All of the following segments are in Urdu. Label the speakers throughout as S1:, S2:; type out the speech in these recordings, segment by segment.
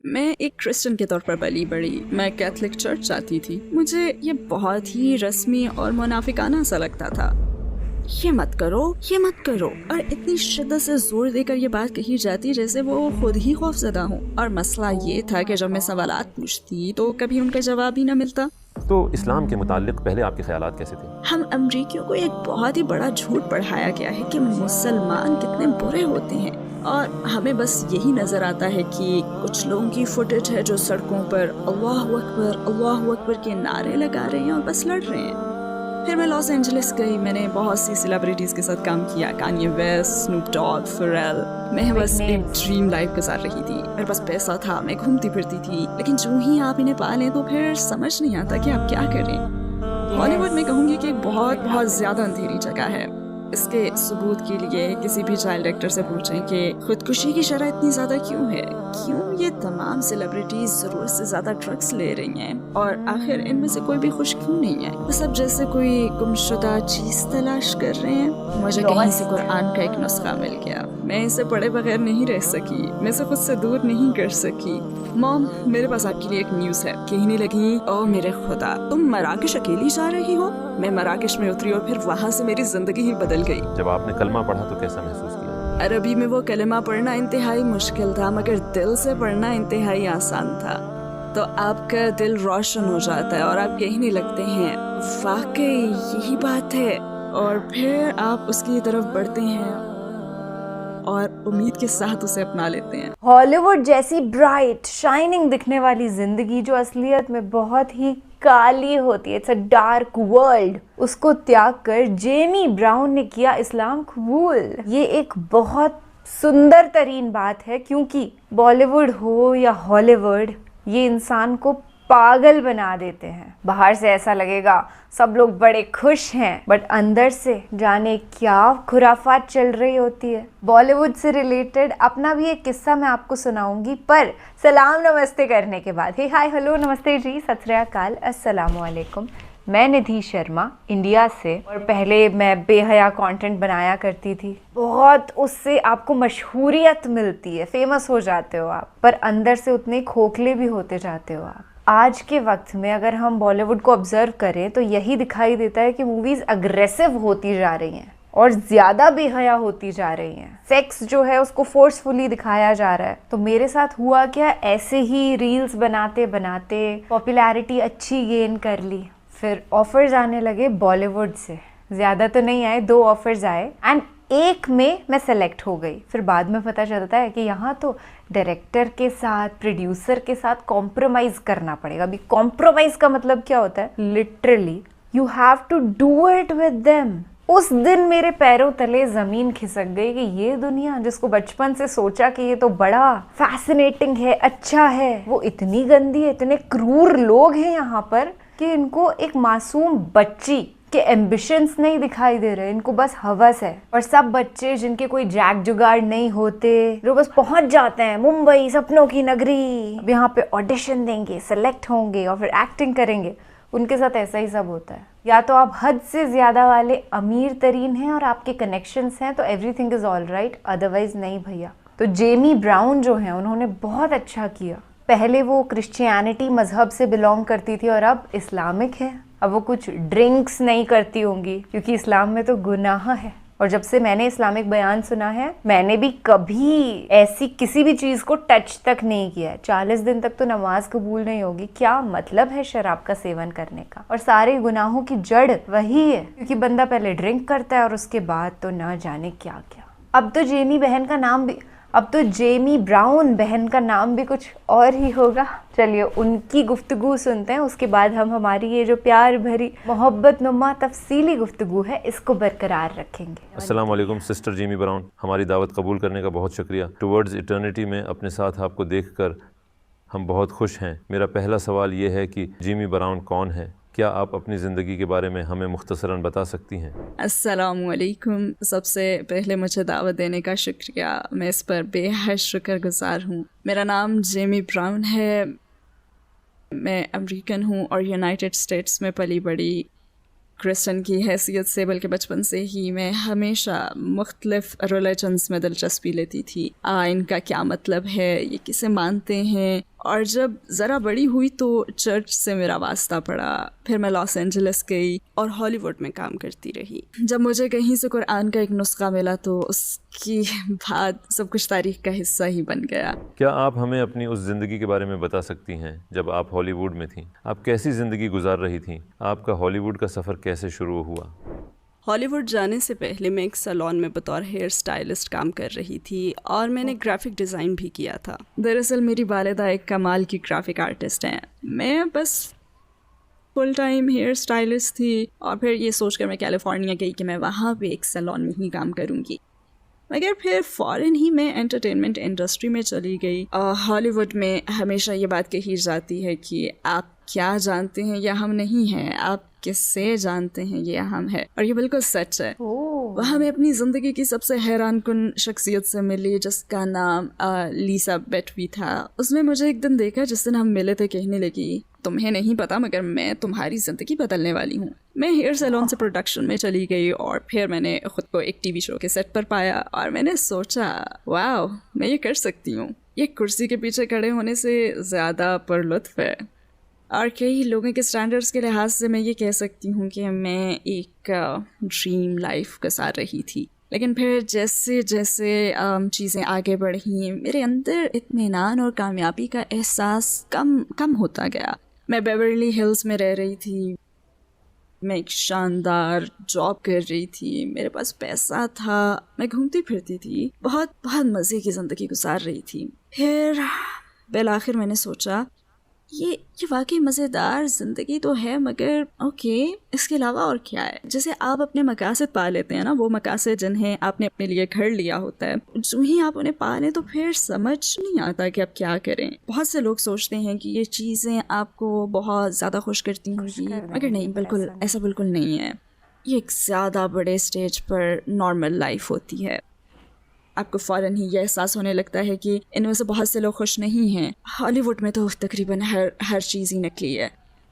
S1: میں ایک کرسچن کے طور پر پلی بڑھی. میں کیتھولک چرچ جاتی تھی. مجھے یہ بہت ہی رسمی اور منافقانہ سا لگتا تھا. یہ مت کرو، یہ مت کرو، اور اتنی شدت سے زور دے کر یہ بات کہی جاتی جیسے وہ خود ہی خوف زدہ ہوں. اور مسئلہ یہ تھا کہ جب میں سوالات پوچھتی تو کبھی ان کا جواب ہی نہ ملتا.
S2: تو اسلام کے متعلق پہلے آپ کے خیالات کیسے تھے؟
S1: ہم امریکیوں کو ایک بہت ہی بڑا جھوٹ پڑھایا گیا ہے کہ مسلمان کتنے برے ہوتے ہیں، اور ہمیں بس یہی نظر آتا ہے کہ کچھ لوگوں کی فوٹیج ہے جو سڑکوں پر اللہ اکبر کے نعرے لگا رہے ہیں اور بس لڑ رہے ہیں. پھر میں لاس اینجلس گئی. میں نے بہت سی سیلیبریٹیز کے ساتھ کام کیا، کانیے ویسٹ، اسنوپ ڈاگ، فیرل. میں بس ایک ڈریم لائف گزار رہی تھی. میرے پاس پیسہ تھا، میں گھومتی پھرتی تھی، لیکن جو ہی آپ انہیں پا لیں تو پھر سمجھ نہیں آتا کہ آپ کیا کریں. ہالی ووڈ میں کہوں گی کہ ایک بہت زیادہ اندھیری جگہ ہے. اس کے ثبوت کے لیے کسی بھی چائلڈ ایکٹر سے پوچھیں کہ خودکشی کی شرح اتنی زیادہ کیوں ہے، کیوں یہ تمام سیلیبریٹیز ضرورت سے زیادہ ڈرگس لے رہی ہیں، اور آخر ان میں سے کوئی بھی خوش کیوں نہیں ہے. وہ سب جیسے کوئی گمشدہ چیز تلاش کر رہے ہیں. مجھے کہیں سے قرآن کا ایک نسخہ مل گیا. میں اسے پڑھے بغیر نہیں رہ سکی، میں اسے خود سے دور نہیں کر سکی. مام، میرے پاس آپ کے لیے ایک نیوز ہے. کہنے لگی، او میرے خدا، تم مراکش اکیلی جا رہی ہو؟ میں مراکش میں اتری اور پھر وہاں سے میری زندگی ہی بدل گئی.
S2: جب آپ نے کلمہ پڑھا تو کیسا محسوس کیا؟
S1: عربی میں وہ کلمہ پڑھنا انتہائی مشکل تھا، مگر دل سے پڑھنا انتہائی آسان تھا. تو آپ کا دل روشن ہو جاتا ہے اور آپ کہنے لگتے ہیں واقعی یہی بات ہے، اور پھر آپ اس کی طرف بڑھتے ہیں اور امید کے ساتھ اسے اپنا لیتے ہیں.
S3: ہالی ووڈ جیسی برائٹ شائننگ دکھنے والی زندگی جو اصلیت میں بہت ہی کالی ہوتی ہے، اٹس اے ڈارک ورلڈ، اس کو تیاگ کر جیمی براؤن نے کیا اسلام قبول. یہ ایک بہت سندر ترین بات ہے، کیونکہ بالی ووڈ ہو یا ہالی ووڈ، یہ انسان کو پاگل بنا دیتے ہیں. باہر سے ایسا لگے گا سب لوگ بڑے خوش ہیں، بٹ اندر سے جانے کیا خرافات چل رہی ہوتی ہے. بالی ووڈ سے ریلیٹڈ اپنا بھی ایک قصہ میں آپ کو سناؤں گی، پر سلام نمستے کرنے کے بعد. ہائی ہلو نمستے جی، ست سری اکال، السلام علیکم. میں ندھی شرما انڈیا سے، اور پہلے میں بے حیا کانٹینٹ بنایا کرتی تھی. بہت اس سے آپ کو مشہوریت ملتی ہے، فیمس ہو جاتے ہو آپ، پر اندر سے اتنے کھوکھلے بھی ہوتے جاتے ہو آپ. آج کے وقت میں اگر ہم بالی ووڈ کو آبزرو کریں تو یہی دکھائی دیتا ہے کہ موویز اگریسو ہوتی جا رہی ہیں اور زیادہ بے حیا ہوتی جا رہی ہیں. سیکس جو ہے اس کو فورسفلی دکھایا جا رہا ہے. تو میرے ساتھ ہوا کیا، ایسے ہی ریلز بناتے بناتے پاپولیرٹی اچھی گین کر لی. پھر آفرز آنے لگے بالی ووڈ سے. زیادہ تو نہیں آئے، 2 آفرز آئے، اینڈ ایک میں سلیکٹ ہو گئی. پھر بعد میں پتہ چلتا ہے کہ یہاں تو ڈائریکٹر کے ساتھ، پروڈیوسر کے ساتھ کمپرومائز کرنا پڑے گا. ابھی کمپرومائز کا مطلب کیا ہوتا ہے؟ Literally you have to do it with them. اس دن میرے پیروں تلے زمین کھسک گئی کہ یہ دنیا جس کو بچپن سے سوچا کہ یہ تو بڑا فیسنیٹنگ ہے، اچھا ہے، وہ اتنی گندی ہے. اتنے کرور لوگ ہیں یہاں پر کہ ان کو ایک معصوم بچی کے ایمبیشنز نہیں دکھائی دے رہے، ان کو بس ہوس ہے. اور سب بچے جن کے کوئی جیک جگاڑ نہیں ہوتے، جو بس پہنچ جاتے ہیں ممبئی سپنوں کی نگری، اب یہاں پہ آڈیشن دیں گے، سلیکٹ ہوں گے اور پھر ایکٹنگ کریں گے. ان کے ساتھ ایسا ہی سب ہوتا ہے. یا تو آپ حد سے زیادہ والے امیر ترین ہیں اور آپ کے کنیکشنز ہیں تو every thing is all right, otherwise نہیں بھیا. تو جیمی براؤن جو ہیں انہوں نے بہت اچھا کیا. پہلے وہ کرسچینٹی مذہب سے بلونگ کرتی تھی اور اب اسلامک ہے. اب وہ کچھ ڈرنکس نہیں کرتی ہوں گی کیونکہ اسلام میں تو گناہ ہے. اور جب سے میں نے اسلامک بیان سنا ہے، میں نے بھی کبھی ایسی کسی بھی چیز کو ٹچ تک نہیں کیا ہے. 40 دن تک تو نماز قبول نہیں ہوگی. کیا مطلب ہے شراب کا سیون کرنے کا؟ اور سارے گناہوں کی جڑ وہی ہے، کیونکہ بندہ پہلے ڈرنک کرتا ہے اور اس کے بعد تو نہ جانے کیا کیا. اب تو جیمی براؤن بہن کا نام بھی کچھ اور ہی ہوگا. چلیے ان کی گفتگو سنتے ہیں، اس کے بعد ہم ہماری یہ جو پیار بھری محبت نما تفصیلی گفتگو ہے اس کو برقرار رکھیں گے.
S2: السلام علیکم سسٹر جیمی براؤن، ہماری دعوت قبول کرنے کا بہت شکریہ. ٹورڈز ایٹرنیٹی میں اپنے ساتھ آپ کو دیکھ کر ہم بہت خوش ہیں. میرا پہلا سوال یہ ہے کہ جیمی براؤن کون ہے؟ کیا آپ اپنی زندگی کے بارے میں ہمیں مختصراً بتا سکتی ہیں؟
S1: السلام علیکم. سب سے پہلے مجھے دعوت دینے کا شکریہ، میں اس پر بے حد شکر گزار ہوں. میرا نام جیمی براؤن ہے. میں امریکن ہوں اور یونائٹڈ اسٹیٹس میں پلی بڑھی. کرسچن کی حیثیت سے بلکہ بچپن سے ہی میں ہمیشہ مختلف ریلیجنس میں دلچسپی لیتی تھی. ان کا کیا مطلب ہے، یہ کسے مانتے ہیں، اور جب ذرا بڑی ہوئی تو چرچ سے میرا واسطہ پڑا. پھر میں لاس اینجلس گئی اور ہالی ووڈ میں کام کرتی رہی. جب مجھے کہیں سے قرآن کا ایک نسخہ ملا تو اس کی بعد سب کچھ تاریخ کا حصہ ہی بن گیا.
S2: کیا آپ ہمیں اپنی اس زندگی کے بارے میں بتا سکتی ہیں جب آپ ہالی ووڈ میں تھیں؟ آپ کیسی زندگی گزار رہی تھیں؟ آپ کا ہالی ووڈ کا سفر کیسے شروع ہوا؟
S4: ہالی ووڈ جانے سے پہلے میں ایک سیلون میں بطور ہیئر اسٹائلسٹ کام کر رہی تھی اور میں نے گرافک ڈیزائن بھی کیا تھا.
S1: دراصل میری والدہ ایک کمال کی گرافک آرٹسٹ ہیں. میں بس فل ٹائم ہیئر اسٹائلسٹ تھی اور پھر یہ سوچ کر میں کیلیفورنیا گئی کہ میں وہاں پہ ایک سیلون میں ہی کام کروں گی. مگر پھر فوراً ہی میں انٹرٹینمنٹ انڈسٹری میں چلی گئی. ہالی ووڈ میں ہمیشہ یہ بات کہی جاتی ہے کہ آپ کیا جانتے ہیں یہ اہم نہیں ہے، آپ کس سے جانتے ہیں یہ اہم ہے، اور یہ بالکل سچ ہے. وہاں میں اپنی زندگی کی سب سے حیران کن شخصیت سے ملی جس کا نام لیسا بیٹوی تھا. اس نے مجھے ایک دن دیکھا جس دن ہم ملے تھے، کہنے لگی تمہیں نہیں پتا مگر میں تمہاری زندگی بدلنے والی ہوں. میں ہیئر سیلون سے پروڈکشن میں چلی گئی اور پھر میں نے خود کو ایک ٹی وی شو کے سیٹ پر پایا اور میں نے سوچا واو میں یہ کر سکتی ہوں. یہ کرسی کے پیچھے کھڑے ہونے سے زیادہ پر لطف ہے. اور کئی لوگوں کے سٹینڈرڈز کے لحاظ سے میں یہ کہہ سکتی ہوں کہ میں ایک ڈریم لائف گزار رہی تھی. لیکن پھر جیسے جیسے چیزیں آگے بڑھیں میرے اندر اطمینان اور کامیابی کا احساس کم ہوتا گیا. میں بیورلی ہلز میں رہ رہی تھی، میں ایک شاندار جاب کر رہی تھی، میرے پاس پیسہ تھا، میں گھومتی پھرتی تھی، بہت مزے کی زندگی گزار رہی تھی. پھر بالآخر میں نے سوچا یہ واقعی مزیدار زندگی تو ہے مگر اوکے اس کے علاوہ اور کیا ہے. جیسے آپ اپنے مقاصد پا لیتے ہیں نا، وہ مقاصد جنہیں آپ نے اپنے لیے گھڑ لیا ہوتا ہے، جو ہی آپ انہیں پا لیں تو پھر سمجھ نہیں آتا کہ آپ کیا کریں. بہت سے لوگ سوچتے ہیں کہ یہ چیزیں آپ کو بہت زیادہ خوش کرتی ہوں گی مگر نہیں، بالکل ایسا بالکل نہیں ہے. یہ ایک زیادہ بڑے اسٹیج پر نارمل لائف ہوتی ہے. آپ کو فوراً ہی یہ احساس ہونے لگتا ہے کہ ان میں سے بہت سے لوگ خوش نہیں ہیں. ہالی ووڈ میں تو تقریباً ہر چیز ہی نکلی ہے.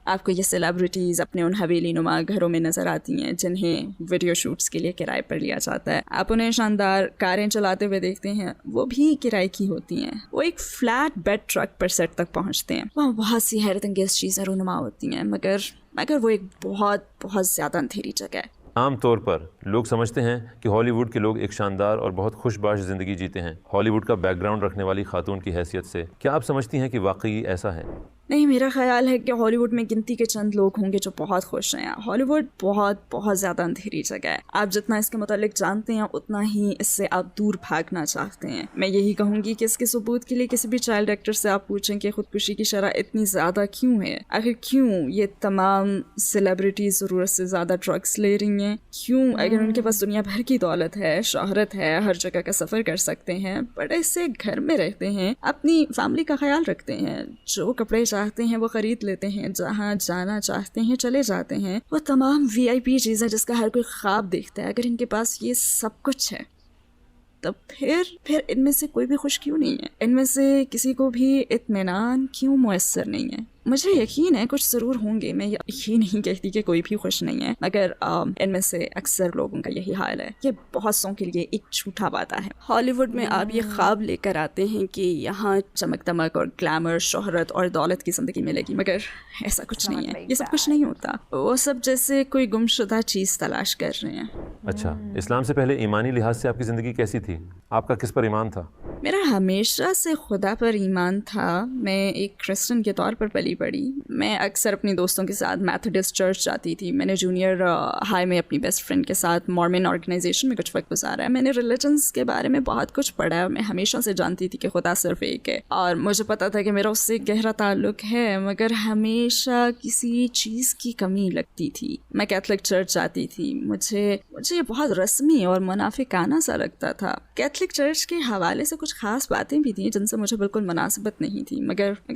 S1: آپ کو یہ سیلیبریٹیز اپنے ان حویلی نما گھروں میں نظر آتی ہیں جنہیں ویڈیو شوٹس کے لیے کرائے پر لیا جاتا ہے. آپ انہیں شاندار کاریں چلاتے ہوئے دیکھتے ہیں، وہ بھی کرائے کی ہوتی ہیں. وہ ایک فلیٹ بیڈ ٹرک پر سیٹ تک پہنچتے ہیں. وہاں بہت سی حیرت انگیز چیزیں رونما ہوتی ہیں مگر وہ ایک بہت زیادہ اندھیری جگہ ہے.
S2: عام طور پر لوگ سمجھتے ہیں کہ ہالی ووڈ کے لوگ ایک شاندار اور بہت خوش باش زندگی جیتے ہیں. ہالی ووڈ کا بیک گراؤنڈ رکھنے والی خاتون کی حیثیت سے کیا آپ سمجھتی ہیں کہ واقعی ایسا ہے؟
S1: نہیں، میرا خیال ہے کہ ہالی ووڈ میں گنتی کے چند لوگ ہوں گے جو بہت خوش ہیں. ہالی ووڈ بہت زیادہ اندھیری جگہ ہے. آپ جتنا اس کے متعلق جانتے ہیں اتنا ہی اس سے آپ دور بھاگنا چاہتے ہیں. میں یہی کہوں گی کہ اس کے ثبوت کے لیے کسی بھی چائلڈ ایکٹر سے آپ پوچھیں کہ خودکشی کی شرح اتنی زیادہ کیوں ہے. آخر کیوں یہ تمام سیلیبریٹیز ضرورت سے زیادہ ڈرگس لے رہی ہیں؟ کیوں اگر ان کے پاس دنیا بھر کی دولت ہے، شہرت ہے، ہر جگہ کا سفر کر سکتے ہیں، بڑے سے گھر میں رہتے ہیں، اپنی فیملی کا خیال رکھتے ہیں، جو کپڑے چاہتے ہیں وہ خرید لیتے ہیں، جہاں جانا چاہتے ہیں چلے جاتے ہیں، وہ تمام VIP چیزیں جس کا ہر کوئی خواب دیکھتا ہے، اگر ان کے پاس یہ سب کچھ ہے تب پھر ان میں سے کوئی بھی خوش کیوں نہیں ہے؟ ان میں سے کسی کو بھی اطمینان کیوں میسر نہیں ہے؟ مجھے یقین ہے کچھ ضرور ہوں گے، میں یہ نہیں کہتی کہ کوئی بھی خوش نہیں ہے، مگر ان میں سے اکثر لوگوں کا یہی حال ہے. یہ بہت سوں کے لیے ایک جھوٹا وعدہ ہے.
S4: ہالی ووڈ میں آپ یہ خواب لے کر آتے ہیں کہ یہاں
S1: چمک دمک اور گلیمر، شہرت اور دولت کی زندگی ملے گی، مگر ایسا کچھ نہیں ہے. یہ سب کچھ نہیں ہوتا. وہ سب جیسے کوئی گمشدہ چیز تلاش کر رہے ہیں.
S2: اچھا، اسلام سے پہلے ایمانی لحاظ سے آپ کی زندگی کیسی تھی؟ آپ کا کس پر ایمان تھا؟
S1: میرا ہمیشہ سے خدا پر ایمان تھا. میں ایک کرسچن کے طور پر پلی بڑی. میں اکثر اپنی دوستوں کے ساتھ میتھوڈسٹ چرچ جاتی تھی. میں نے جونیئر ہائی میں اپنی بیسٹ فرینڈ کے ساتھ مارمن آرگنائزیشن میں کچھ وقت گزارا ہے. میں نے ریلیجنس کے بارے میں بہت کچھ پڑھا ہے. میں ہمیشہ سے جانتی تھی کہ خدا صرف ایک ہے اور مجھے پتا تھا کہ میرا اس سے گہرا تعلق ہے، مگر ہمیشہ کسی چیز کی کمی لگتی تھی. میں کیتھولک چرچ جاتی تھی. مجھے یہ بہت رسمی اور منافقانہ سا لگتا تھا. کیتھولک چرچ کے حوالے سے کچھ خاص باتیں بھی تھیں جن سے مجھے بالکل مناسبت نہیں تھی، مگر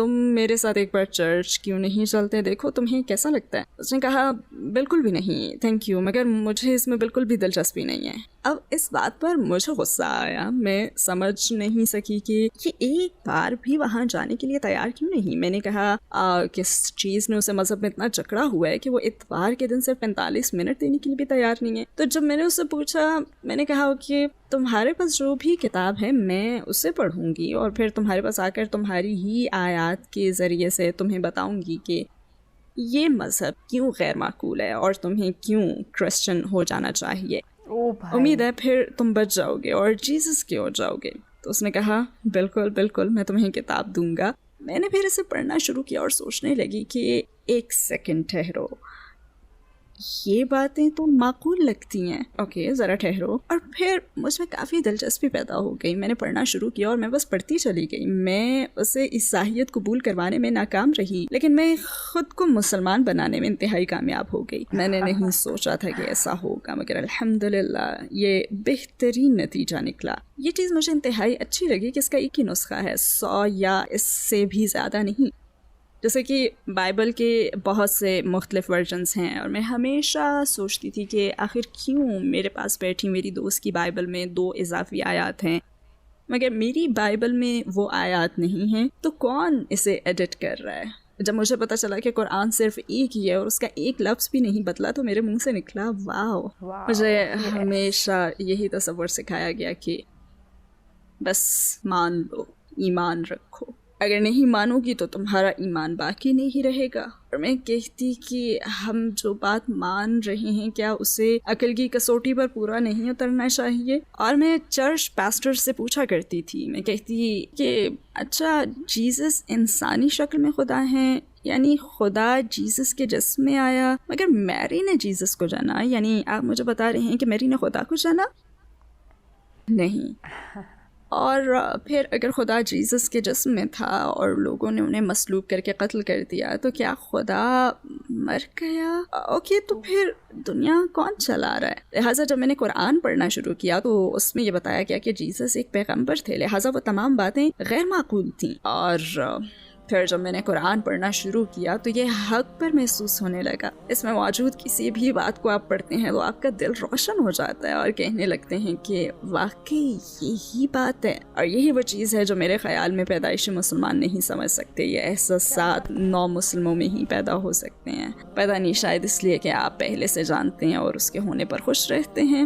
S4: تم میرے ساتھ ایک بار چرچ کیوں نہیں چلتے، دیکھو تمہیں کیسا لگتا ہے۔ اس نے کہا بالکل بھی نہیں تھینک یو، مگر مجھے اس میں بالکل بھی دلچسپی نہیں ہے۔ اب اس بات پر مجھے غصہ آیا، میں سمجھ نہیں سکی کہ یہ ایک بار بھی وہاں جانے کے لیے تیار کیوں نہیں۔ میں نے کہا کس چیز نے اسے مذہب میں اتنا جکڑا ہوا ہے کہ وہ اتوار کے دن صرف 45 منٹ دینے کے لیے بھی تیار نہیں ہے۔ تو جب میں نے اس سے پوچھا، میں نے کہا کہ تمہارے پاس جو بھی کتاب ہے میں اسے پڑھوں گی اور پھر تمہارے پاس آ کر تمہاری ہی آیات کے ذریعے سے تمہیں بتاؤں گی کہ یہ مذہب کیوں غیر معقول ہے اور تمہیں کیوں کرسچن ہو جانا چاہیے۔ امید ہے پھر تم بچ جاؤ گے اور جیسس کے ہو جاؤ گے۔ تو اس نے کہا بالکل بالکل میں تمہیں کتاب دوں گا۔ میں نے پھر اسے پڑھنا شروع کیا اور سوچنے لگی کہ ایک سیکنڈ ٹھہرو، یہ باتیں تو معقول لگتی ہیں، اوکے ذرا ٹھہرو۔ اور پھر مجھ میں کافی دلچسپی پیدا ہو گئی، میں نے پڑھنا شروع کیا اور میں بس پڑھتی چلی گئی۔ میں اسے عیسائیت قبول کروانے میں ناکام رہی، لیکن میں خود کو مسلمان بنانے میں انتہائی کامیاب ہو گئی۔ میں نے نہیں سوچا تھا کہ ایسا ہوگا، مگر الحمدللہ یہ بہترین نتیجہ نکلا۔ یہ چیز مجھے انتہائی اچھی لگی کہ اس کا ایک ہی نسخہ ہے، 100 یا اس سے بھی زیادہ نہیں۔ جیسے کہ بائبل کے بہت سے مختلف ورژنز ہیں اور میں ہمیشہ سوچتی تھی کہ آخر کیوں میرے پاس بیٹھی میری دوست کی بائبل میں 2 اضافی آیات ہیں، مگر میری بائبل میں وہ آیات نہیں ہیں، تو کون اسے ایڈٹ کر رہا ہے؟ جب مجھے پتہ چلا کہ قرآن صرف ایک ہی ہے اور اس کا ایک لفظ بھی نہیں بدلا تو میرے منہ سے نکلا واو۔ مجھے ہمیشہ یہی تصور سکھایا گیا کہ بس مان لو، ایمان رکھو، اگر نہیں مانو گی تو تمہارا ایمان باقی نہیں رہے گا۔ اور میں کہتی کہ ہم جو بات مان رہے ہیں کیا اسے عقل کی کسوٹی پر پورا نہیں اترنا چاہیے؟ اور میں چرچ پاسٹر سے پوچھا کرتی تھی، میں کہتی کہ اچھا جیسس انسانی شکل میں خدا ہیں، یعنی خدا جیسس کے جسم میں آیا، مگر میری نے جیسس کو جانا، یعنی آپ مجھے بتا رہے ہیں کہ میری نے خدا کو جانا؟ نہیں۔ اور پھر اگر خدا جیسس کے جسم میں تھا اور لوگوں نے انہیں مصلوب کر کے قتل کر دیا تو کیا خدا مر گیا؟ اوکے، تو پھر دنیا کون چلا رہا ہے؟ لہٰذا جب میں نے قرآن پڑھنا شروع کیا تو اس میں یہ بتایا گیا کہ جیسس ایک پیغمبر تھے، لہٰذا وہ تمام باتیں غیر معقول تھیں۔ اور پھر جب میں نے قرآن پڑھنا شروع کیا تو یہ حق پر محسوس ہونے لگا۔ اس میں موجود کسی بھی بات کو آپ پڑھتے ہیں تو آپ کا دل روشن ہو جاتا ہے اور کہنے لگتے ہیں کہ واقعی یہی بات ہے۔ اور یہی وہ چیز ہے جو میرے خیال میں پیدائشی مسلمان نہیں سمجھ سکتے، یہ احساسات نو مسلموں میں ہی پیدا ہو سکتے ہیں۔ پتہ نہیں، شاید اس لیے کہ آپ پہلے سے جانتے ہیں اور اس کے ہونے پر خوش رہتے ہیں،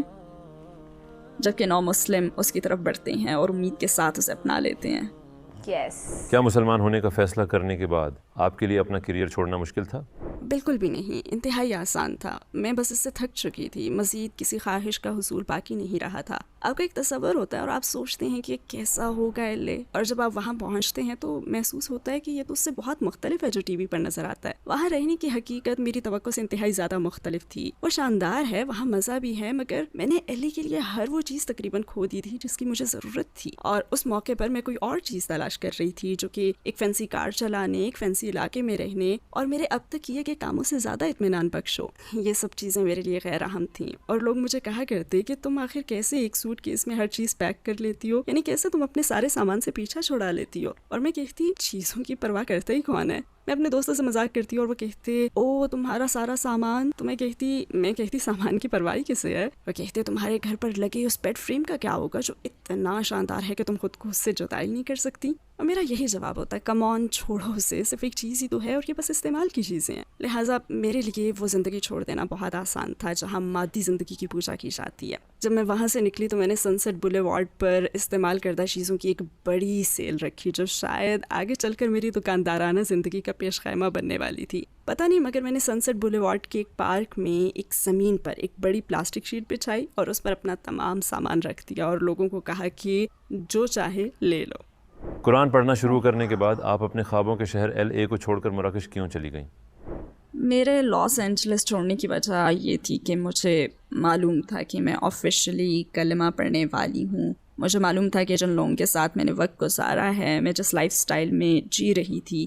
S4: جبکہ نو مسلم اس کی طرف بڑھتے ہیں اور امید کے ساتھ اسے اپنا لیتے ہیں۔
S2: کیا مسلمان ہونے کا فیصلہ کرنے کے بعد آپ کے لیے اپنا کیریئر چھوڑنا مشکل تھا؟
S4: بالکل بھی نہیں، انتہائی آسان تھا۔ میں بس اس سے تھک چکی تھی، مزید کسی خواہش کا حصول باقی نہیں رہا تھا۔ آپ کا ایک تصور ہوتا ہے اور آپ سوچتے ہیں کہ کیسا ہوگا ایلے، اور جب آپ وہاں پہنچتے ہیں تو محسوس ہوتا ہے کہ یہ تو اس سے بہت مختلف ہے جو ٹی وی پر نظر آتا ہے۔ وہاں رہنے کی حقیقت میری توقع سے انتہائی زیادہ مختلف تھی۔ وہ شاندار ہے، وہاں مزہ بھی ہے، مگر میں نے ایلے کے لیے ہر وہ چیز تقریباً کھو دی تھی جس کی مجھے ضرورت تھی، اور اس موقع پر میں کوئی اور چیز تلاش کر رہی تھی جو کہ ایک فینسی کار چلانے، ایک فینسی علاقے میں رہنے اور میرے اب تک کیے گئے کاموں سے زیادہ اطمینان بخش ہو۔ یہ سب چیزیں میرے لیے غیر اہم تھیں، اور لوگ مجھے کہا کرتے کہ تم آخر کیسے ایک سوٹ کیس میں ہر چیز پیک کر لیتی ہو، یعنی کیسے تم اپنے سارے سامان سے پیچھا چھڑا لیتی ہو۔ اور میں کہتی چیزوں کی پرواہ کرتا ہی کون ہے؟ میں اپنے دوستوں سے مذاق کرتی اور وہ کہتے او تمہارا سارا سامان، تو میں کہتی سامان کی پرواہ کسے ہے؟ وہ کہتے تمہارے گھر پر لگے اس بیڈ فریم کا کیا ہوگا جو اتنا شاندار ہے کہ تم خود کو اس سے جدا ہی نہیں کر سکتی؟ اور میرا یہی جواب ہوتا ہے کم آن، چھوڑو اسے، صرف ایک چیز ہی تو ہے اور یہ بس استعمال کی چیزیں ہیں۔ لہٰذا میرے لیے وہ زندگی چھوڑ دینا بہت آسان تھا جہاں مادی زندگی کی پوجا کی جاتی ہے۔ جب میں وہاں سے نکلی تو میں نے سن سیٹ بولیوارڈ پر استعمال کردہ چیزوں کی ایک بڑی سیل رکھی جو شاید آگے چل کر میری دکاندارانہ زندگی کا پیش خیمہ بننے والی تھی، پتہ نہیں، مگر میں نے سن سیٹ بولیوارڈ کے ایک پارک میں ایک زمین پر ایک بڑی پلاسٹک شیٹ بچھائی اور اس پر اپنا تمام سامان رکھ دیا اور لوگوں کو کہا کہ جو چاہے لے لو۔
S2: قرآن پڑھنا شروع کرنے کے بعد آپ اپنے خوابوں کے شہر LA کو چھوڑ کر مراکش کیوں چلی گئیں؟
S1: میرے لاس اینجلس چھوڑنے کی وجہ یہ تھی کہ مجھے معلوم تھا کہ میں آفیشلی کلمہ پڑھنے والی ہوں۔ مجھے معلوم تھا کہ جن لوگوں کے ساتھ میں نے وقت گزارا ہے، میں جس لائف سٹائل میں جی رہی تھی،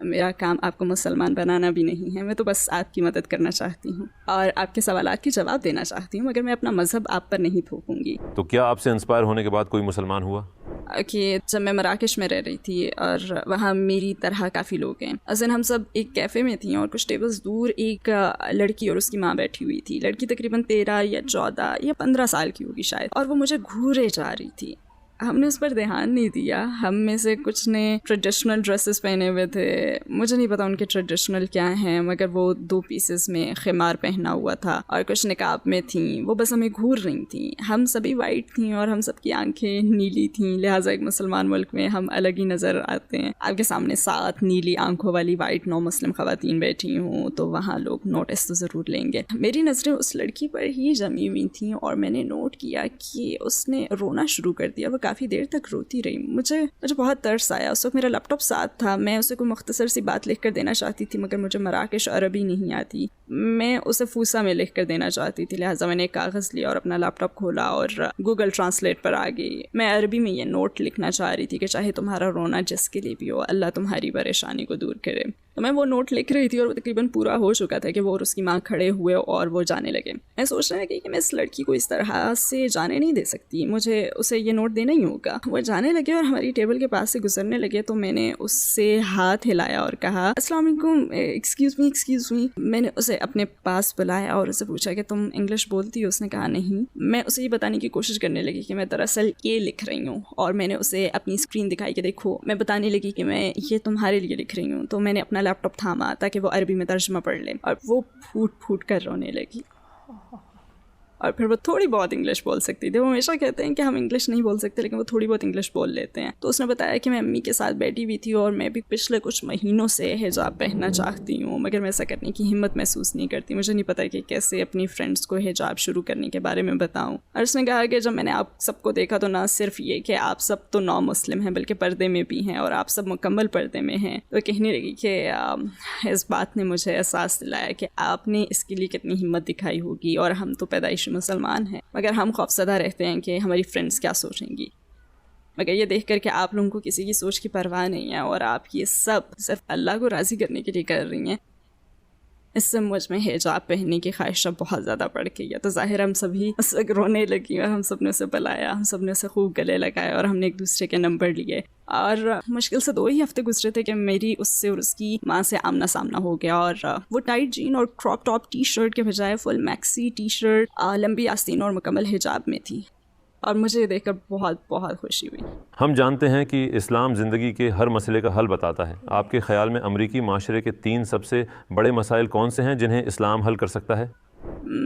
S4: میرا کام آپ کو مسلمان بنانا بھی نہیں ہے، میں تو بس آپ کی مدد کرنا چاہتی ہوں اور آپ کے سوالات کے جواب دینا چاہتی ہوں، مگر میں اپنا مذہب آپ پر نہیں تھوپوں گی۔
S2: تو کیا آپ سے انسپائر ہونے کے بعد کوئی مسلمان ہوا؟
S4: کہ جب میں مراکش میں رہ رہی تھی اور وہاں میری طرح کافی لوگ ہیں، اصل ہم سب ایک کیفے میں تھیں اور کچھ ٹیبلز دور ایک لڑکی اور اس کی ماں بیٹھی ہوئی تھی۔ لڑکی تقریباً 13 یا 14 یا 15 سال کی ہوگی شاید، اور وہ مجھے گھورے جا رہی تھی۔ ہم نے اس پر دھیان نہیں دیا، ہم میں سے کچھ نے ٹریڈیشنل ڈریسز پہنے ہوئے تھے، مجھے نہیں پتا ان کے ٹریڈیشنل کیا ہیں، مگر وہ 2 پیسز میں خمار پہنا ہوا تھا اور کچھ نقاب میں تھیں، وہ بس ہمیں گھور رہی تھیں۔ ہم سبھی وائٹ تھیں اور ہم سب کی آنکھیں نیلی تھیں، لہٰذا ایک مسلمان ملک میں ہم الگ ہی نظر آتے ہیں۔ آپ کے سامنے 7 نیلی آنکھوں والی وائٹ نو مسلم خواتین بیٹھی ہوں تو وہاں لوگ نوٹس تو ضرور لیں گے۔ میری نظریں اس لڑکی پر ہی جمی ہوئی تھیں اور میں نے نوٹ کیا کہ اس نے رونا شروع کر دیا، وہ کافی دیر تک روتی رہی۔ مجھے بہت ترس آیا۔ اس وقت میرا لیپ ٹاپ ساتھ تھا، میں اسے کوئی مختصر سی بات لکھ کر دینا چاہتی تھی، مگر مجھے مراکش عربی نہیں آتی، میں اسے فوسا میں لکھ کر دینا چاہتی تھی، لہٰذا میں نے ایک کاغذ لیا اور اپنا لیپ ٹاپ کھولا اور گوگل ٹرانسلیٹ پر آ گئی۔ میں عربی میں یہ نوٹ لکھنا چاہ رہی تھی کہ چاہے تمہارا رونا جس کے لیے بھی ہو، اللہ تمہاری پریشانی کو دور کرے۔ تو میں وہ نوٹ لکھ رہی تھی اور وہ تقریباً پورا ہو چکا تھا کہ وہ اور اس کی ماں کھڑے ہوئے اور وہ جانے لگے۔ میں سوچنے لگی کہ میں اس لڑکی کو اس طرح سے جانے نہیں دے سکتی، مجھے اسے یہ نوٹ دینا ہی ہوگا۔ وہ جانے لگے اور ہماری ٹیبل کے پاس سے گزرنے لگے تو میں نے اس سے ہاتھ ہلایا اور کہا السلام علیکم، ایکسکیوز می۔ میں نے اسے اپنے پاس بلایا اور اسے پوچھا کہ تم انگلش بولتی ہو؟ اس نے کہا نہیں۔ میں اسے یہ بتانے کی کوشش کرنے لگی کہ میں دراصل یہ لکھ رہی ہوں، اور میں نے اسے اپنی اسکرین دکھائی کہ دیکھو، میں بتانے لگی کہ میں یہ تمہارے لیے لکھ رہی ہوں۔ تو میں نے اپنا لیپ ٹاپ تھاما تاکہ وہ عربی میں ترجمہ پڑھ لے، اور وہ پھوٹ پھوٹ کر رونے لگی۔ اور پھر وہ تھوڑی بہت انگلش بول سکتی تھی، وہ ہمیشہ کہتے ہیں کہ ہم انگلش نہیں بول سکتے لیکن وہ تھوڑی بہت انگلش بول لیتے ہیں۔ تو اس نے بتایا کہ میں امی کے ساتھ بیٹھی ہوئی تھی اور میں بھی پچھلے کچھ مہینوں سے حجاب پہننا چاہتی ہوں، مگر میں ایسا کرنے کی ہمت محسوس نہیں کرتی، مجھے نہیں پتا کہ کیسے اپنی فرینڈس کو حجاب شروع کرنے کے بارے میں بتاؤں۔ اور اس نے کہا کہ جب میں نے آپ سب کو دیکھا تو نہ صرف یہ کہ آپ سب تو نو مسلم ہیں بلکہ پردے میں بھی ہیں، اور آپ سب مکمل پردے میں ہیں۔ تو کہنے لگی کہ اس بات نے مجھے احساس دلایا کہ آپ نے اس کے لیے کتنی ہمت دکھائی ہوگی، اور ہم تو پیدائشی مسلمان ہیں مگر ہم خوفزدہ رہتے ہیں کہ ہماری فرینڈس کیا سوچیں گی۔ مگر یہ دیکھ کر کہ آپ لوگوں کو کسی کی سوچ کی پرواہ نہیں ہے اور آپ یہ سب صرف اللہ کو راضی کرنے کے لیے کر رہی ہیں، اس سے مجھ میں حجاب پہننے کی خواہشہ بہت زیادہ بڑھ گئی ہے۔ تو ظاہر ہم سبھی اس وقت رونے لگی اور ہم سب نے اسے بلایا، ہم سب نے اسے خوب گلے لگایا اور ہم نے ایک دوسرے کے نمبر لیے، اور مشکل سے 2 ہی ہفتے گزرے تھے کہ میری اس سے اور اس کی ماں سے آمنا سامنا ہو گیا، اور وہ ٹائٹ جین اور کراپ ٹاپ ٹی شرٹ کے بجائے فل میکسی ٹی شرٹ، لمبی آستین اور مکمل حجاب میں تھی، اور مجھے یہ دیکھ کر بہت بہت خوشی ہوئی۔
S2: ہم جانتے ہیں کہ اسلام زندگی کے ہر مسئلے کا حل بتاتا ہے۔ آپ کے خیال میں امریکی معاشرے کے 3 سب سے بڑے مسائل کون سے ہیں جنہیں اسلام حل کر سکتا ہے؟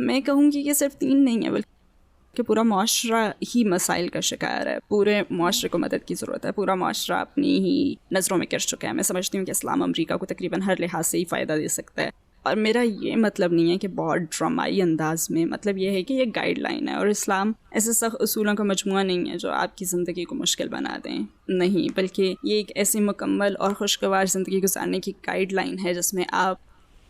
S4: میں کہوں گی کہ صرف 3 نہیں ہے بلکہ پورا معاشرہ ہی مسائل کا شکار ہے، پورے معاشرے کو مدد کی ضرورت ہے، پورا معاشرہ اپنی ہی نظروں میں گر چکا ہے۔ میں سمجھتی ہوں کہ اسلام امریکہ کو تقریباً ہر لحاظ سے ہی فائدہ دے سکتا ہے، اور میرا یہ مطلب نہیں ہے کہ بہت ڈرامائی انداز میں، مطلب یہ ہے کہ یہ گائیڈ لائن ہے، اور اسلام ایسے سخت اصولوں کا مجموعہ نہیں ہے جو آپ کی زندگی کو مشکل بنا دیں، نہیں، بلکہ یہ ایک ایسی مکمل اور خوشگوار زندگی گزارنے کی گائیڈ لائن ہے جس میں آپ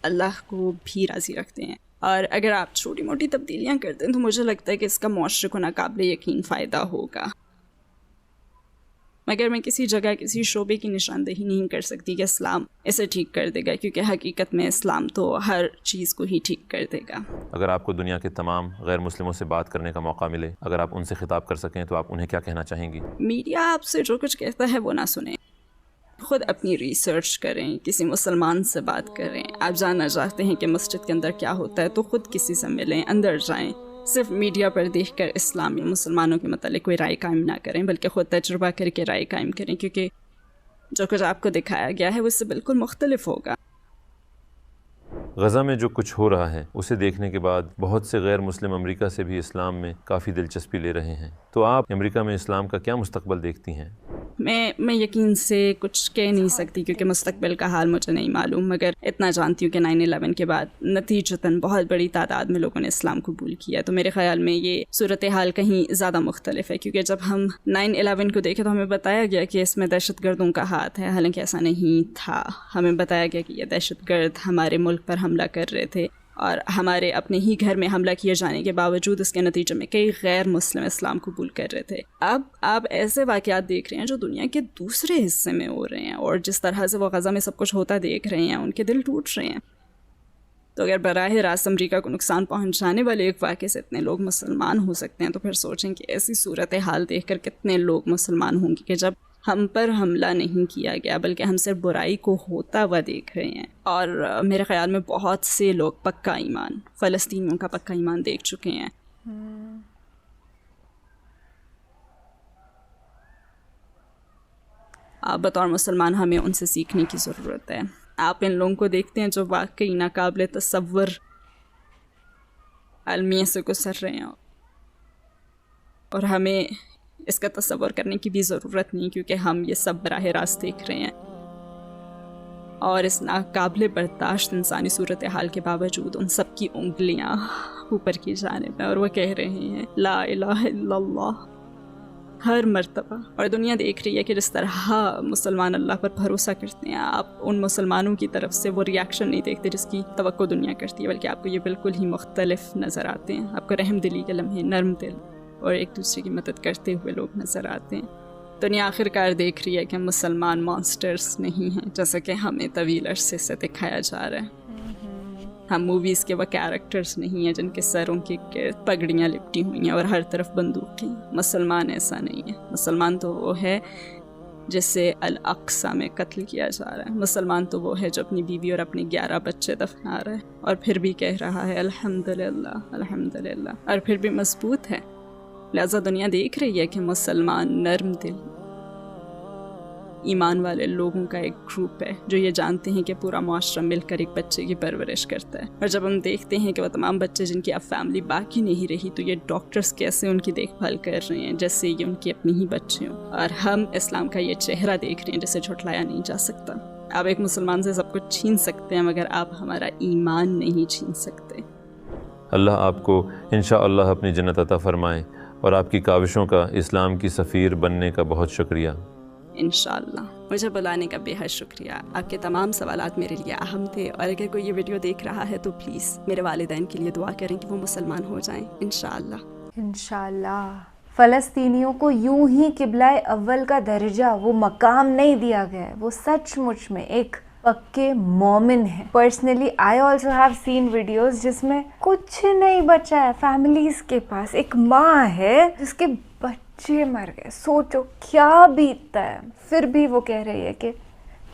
S4: اللہ کو بھی راضی رکھتے ہیں، اور اگر آپ چھوٹی موٹی تبدیلیاں کرتے ہیں تو مجھے لگتا ہے کہ اس کا معاشرے کو ناقابل یقین فائدہ ہوگا، مگر میں کسی جگہ کسی شعبے کی نشاندہی نہیں کر سکتی کہ اسلام اسے ٹھیک کر دے گا، کیونکہ حقیقت میں اسلام تو ہر چیز کو ہی ٹھیک کر دے گا۔
S2: اگر آپ کو دنیا کے تمام غیر مسلموں سے بات کرنے کا موقع ملے، اگر آپ ان سے خطاب کر سکیں تو آپ انہیں کیا کہنا چاہیں گی؟
S4: میڈیا آپ سے جو کچھ کہتا ہے وہ نہ سنیں، خود اپنی ریسرچ کریں، کسی مسلمان سے بات کریں، آپ جاننا چاہتے ہیں کہ مسجد کے اندر کیا ہوتا ہے تو خود کسی سے ملیں، اندر جائیں، صرف میڈیا پر دیکھ کر اسلام یا مسلمانوں کے متعلق کوئی رائے قائم نہ کریں بلکہ خود تجربہ کر کے رائے قائم کریں، کیونکہ جو کچھ آپ کو دکھایا گیا ہے وہ اس سے بالکل مختلف ہوگا۔
S2: غزہ میں جو کچھ ہو رہا ہے اسے دیکھنے کے بعد بہت سے غیر مسلم امریکہ سے بھی اسلام میں کافی دلچسپی لے رہے ہیں، تو آپ امریکہ میں اسلام کا کیا مستقبل دیکھتی ہیں؟
S4: میں یقین سے کچھ کہہ نہیں سکتی کیونکہ مستقبل کا حال مجھے نہیں معلوم، مگر اتنا جانتی ہوں کہ 9/11 کے بعد نتیجتاً بہت بڑی تعداد میں لوگوں نے اسلام قبول کیا، تو میرے خیال میں یہ صورتحال کہیں زیادہ مختلف ہے، کیونکہ جب ہم 9/11 کو دیکھے تو ہمیں بتایا گیا کہ اس میں دہشت گردوں کا ہاتھ ہے، حالانکہ ایسا نہیں تھا، ہمیں بتایا گیا کہ یہ دہشت گرد ہمارے ملک پر حملہ کر رہے تھے، اور ہمارے اپنے ہی گھر میں حملہ کیے جانے کے باوجود اس کے نتیجے میں کئی غیر مسلم اسلام قبول کر رہے تھے. اب آپ ایسے واقعات دیکھ رہے ہیں جو دنیا کے دوسرے حصے میں ہو رہے ہیں, اور جس طرح سے وہ غزہ میں سب کچھ ہوتا دیکھ رہے ہیں ان کے دل ٹوٹ رہے ہیں. تو اگر براہ راست امریکہ کو نقصان پہنچانے والے ایک واقعے سے اتنے لوگ مسلمان ہو سکتے ہیں, تو پھر سوچیں کہ ایسی صورتحال دیکھ کر کتنے لوگ مسلمان ہوں گے کہ جب ہم پر حملہ نہیں کیا گیا بلکہ ہم صرف برائی کو ہوتا ہوا دیکھ رہے ہیں. اور میرے خیال میں بہت سے لوگ پکا ایمان, فلسطینیوں کا پکا ایمان دیکھ چکے ہیں. بطور مسلمان ہمیں ان سے سیکھنے کی ضرورت ہے. آپ ان لوگوں کو دیکھتے ہیں جو واقعی ناقابل تصور المیہ سے گزر رہے ہیں, اور ہمیں اس کا تصور کرنے کی بھی ضرورت نہیں کیونکہ ہم یہ سب براہ راست دیکھ رہے ہیں. اور اس ناقابل برداشت انسانی صورتحال کے باوجود ان سب کی انگلیاں اوپر کی جانب ہیں اور وہ کہہ رہے ہیں لا الہ الا اللہ ہر مرتبہ. اور دنیا دیکھ رہی ہے کہ جس طرح مسلمان اللہ پر بھروسہ کرتے ہیں, آپ ان مسلمانوں کی طرف سے وہ ریاکشن نہیں دیکھتے جس کی توقع دنیا کرتی ہے, بلکہ آپ کو یہ بالکل ہی مختلف نظر آتے ہیں. آپ کو رحم دلی کے لمحے, نرم دل اور ایک دوسرے کی مدد کرتے ہوئے لوگ نظر آتے ہیں. دنیا آخر کار دیکھ رہی ہے کہ مسلمان مانسٹرز نہیں ہیں جیسا کہ ہمیں طویل عرصے سے دکھایا جا رہا ہے. ہم موویز کے وہ کیریکٹرز نہیں ہیں جن کے سروں کے گرد پگڑیاں لپٹی ہوئی ہیں اور ہر طرف بندوقیں. مسلمان ایسا نہیں ہے. مسلمان تو وہ ہے جسے الاقصی میں قتل کیا جا رہا ہے. مسلمان تو وہ ہے جو اپنی بیوی اور اپنے 11 بچے دفنا رہا ہے اور پھر بھی کہہ رہا ہے الحمدللہ الحمدللہ, اور پھر بھی مضبوط ہے. لہذا دنیا دیکھ رہی ہے کہ مسلمان نرم دل ایمان والے لوگوں کا ایک گروپ ہے جو یہ جانتے ہیں کہ پورا معاشرہ مل کر ایک بچے کی پرورش کرتا ہے. اور جب ہم دیکھتے ہیں کہ وہ تمام بچے جن کی اب فیملی باقی نہیں رہی, تو یہ ڈاکٹرز کیسے ان کی دیکھ بھال کر رہے ہیں جیسے یہ ان کی اپنی ہی بچے ہوں. اور ہم اسلام کا یہ چہرہ دیکھ رہے ہیں جسے جھٹلایا نہیں جا سکتا. آپ ایک مسلمان سے سب کچھ چھین سکتے ہیں مگر آپ ہمارا ایمان نہیں چھین سکتے.
S2: اللہ آپ کو انشاءاللہ اپنی جنت عطا فرمائے, اور آپ کی کاوشوں کا اسلام کی سفیر بننے کا بہت شکریہ.
S4: انشاءاللہ. مجھے بلانے کا بے حد شکریہ. آپ کے تمام سوالات میرے لیے اہم تھے, اور اگر کوئی یہ ویڈیو دیکھ رہا ہے تو پلیز میرے والدین کے لیے دعا کریں کہ وہ مسلمان ہو جائیں انشاءاللہ.
S3: انشاءاللہ. فلسطینیوں کو یوں ہی قبلہ اول کا درجہ, وہ مقام نہیں دیا گیا ہے. وہ سچ مچ میں ایک پکے مومن ہیں. Personally I also have seen videos جس میں کچھ نہیں بچا ہے فیملیز کے پاس. ایک ماں ہے جس کے بچے مر گئے. سوچو کیا بیتتا ہے. پھر بھی وہ کہہ رہی ہے کہ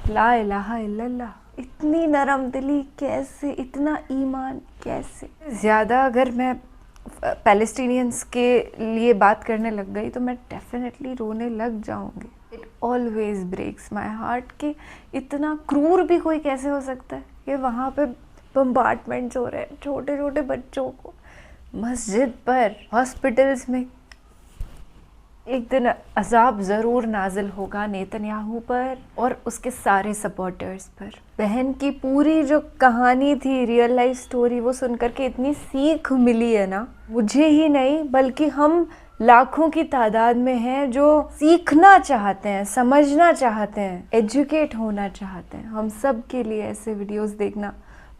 S3: لا الہ الا اللہ. اتنی نرم دلی کیسے, اتنا ایمان کیسے. زیادہ اگر میں پیلسٹینینز کے لیے بات کرنے لگ گئی تو میں ڈیفینیٹلی رونے لگ جاؤں گی. It always breaks my heart کہ اتنا کرور بھی کوئی کیسے ہو سکتا ہے کہ وہاں پہ بمبارڈمنٹس ہو رہے ہیں چھوٹے چھوٹے بچوں کو, مسجد پر, ہاسپٹلز میں. ایک دن عذاب ضرور نازل ہوگا نیتنیاہو پر اور اس کے سارے سپورٹرز پر. بہن کی پوری جو کہانی تھی, ریئل لائف سٹوری, وہ سن کر کے اتنی سیکھ ملی ہے نا, مجھے ہی نہیں بلکہ ہم لاکھوں کی تعداد میں ہیں جو سیکھنا چاہتے ہیں, سمجھنا چاہتے ہیں, ایجوکیٹ ہونا چاہتے ہیں. ہم سب کے لیے ایسے ویڈیوز دیکھنا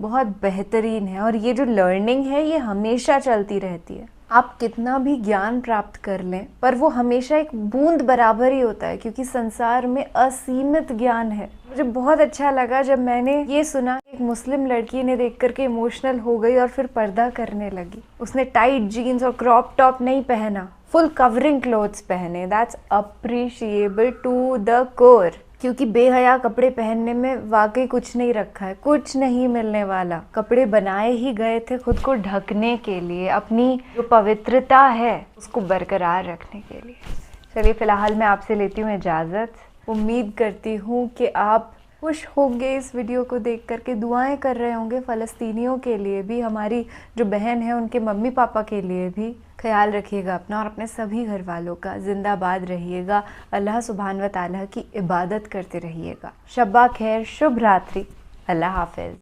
S3: بہت بہترین ہے, اور یہ جو لرننگ ہے یہ ہمیشہ چلتی رہتی ہے. آپ کتنا بھی گیان پراپت کر لیں پر وہ ہمیشہ ایک بوند برابر ہی ہوتا ہے, کیونکہ سنسار میں اسیمت گیان ہے. مجھے بہت اچھا لگا جب میں نے یہ سنا ایک مسلم لڑکی نے دیکھ کر کے ایموشنل ہو گئی اور پھر پردہ کرنے لگی. اس نے ٹائٹ جینز اور کراپ ٹاپ نہیں پہنا, فل کورنگ کلوتھس پہنے. دیٹس اپریشیبل ٹو دا کور, کیونکہ بے حیا کپڑے پہننے میں واقعی کچھ نہیں رکھا ہے, کچھ نہیں ملنے والا. کپڑے بنائے ہی گئے تھے خود کو ڈھکنے کے لیے, اپنی جو پوترتا ہے اس کو برقرار رکھنے کے لیے. چلیے فی الحال میں آپ سے لیتی ہوں اجازت. امید کرتی ہوں کہ آپ خوش ہوں گے اس ویڈیو کو دیکھ کر کے, دعائیں کر رہے ہوں گے فلسطینیوں کے لیے بھی, ہماری جو بہن ہے ان کے ممی پاپا کے لیے بھی. خیال رکھیے گا اپنا اور اپنے سبھی گھر والوں کا. زندہ باد رہیے گا. اللہ سبحانہ و تعالیٰ کی عبادت کرتے رہیے گا. شب خیر, شبھ راتری. اللہ حافظ.